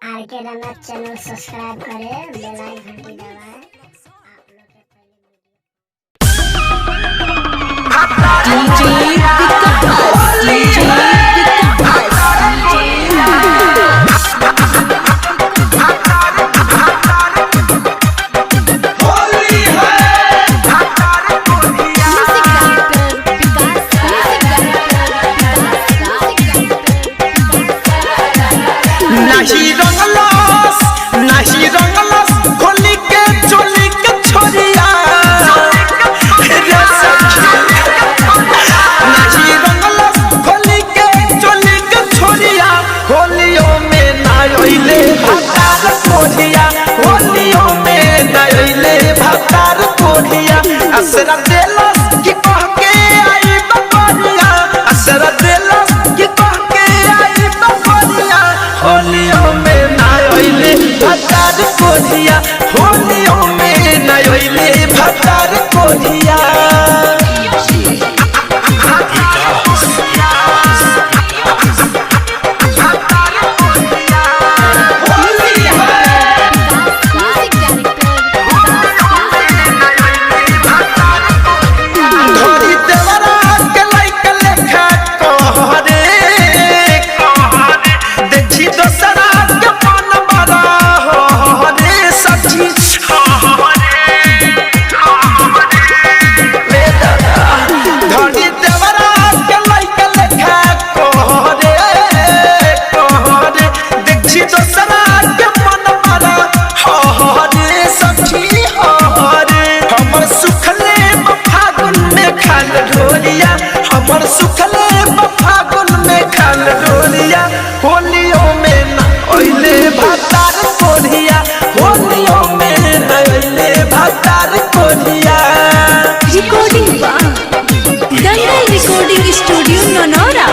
आर के रनत channel subscribe करें, बेल icon घंटी दबाएं। नाही रंगलस खोली के चोली के छोरिया नाही रंगलस खोली के चोली के छोरिया होलियों में ना आइले भतार कोढ़िया होलियों में ना आइले भतार कोढ़िया असरा देलस कि कह के आई बकरिया असरा देलस कि कह के आई बकरिया होलियों में ना आइले भतार कोढ़िया होलियों में ना आइले भतार कोढ़िया हमर सुखले फागुन में खाल ढोलिया होलियों में ना आइले भतार कोढ़िया होलियों में ना आइले भतार कोढ़िया रिकॉर्डिंग दंगल रिकॉर्डिंग स्टूडियो ननौरा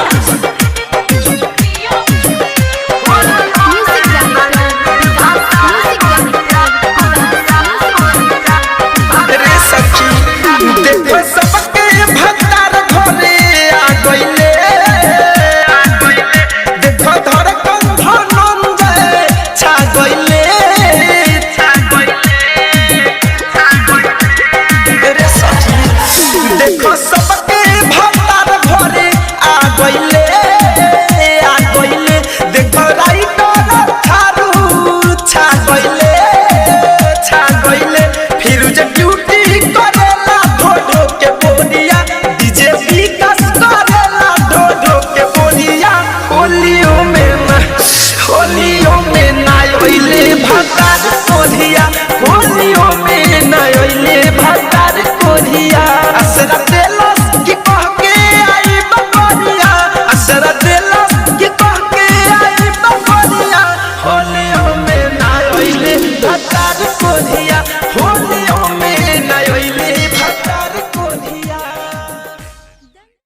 होलियों में ना आइले भतार कोढ़िया असरा देलस कि कह के आई बकरिया असरा देलस कि कह के आई बकरिया होलियों में ना आइले भतार कोढ़िया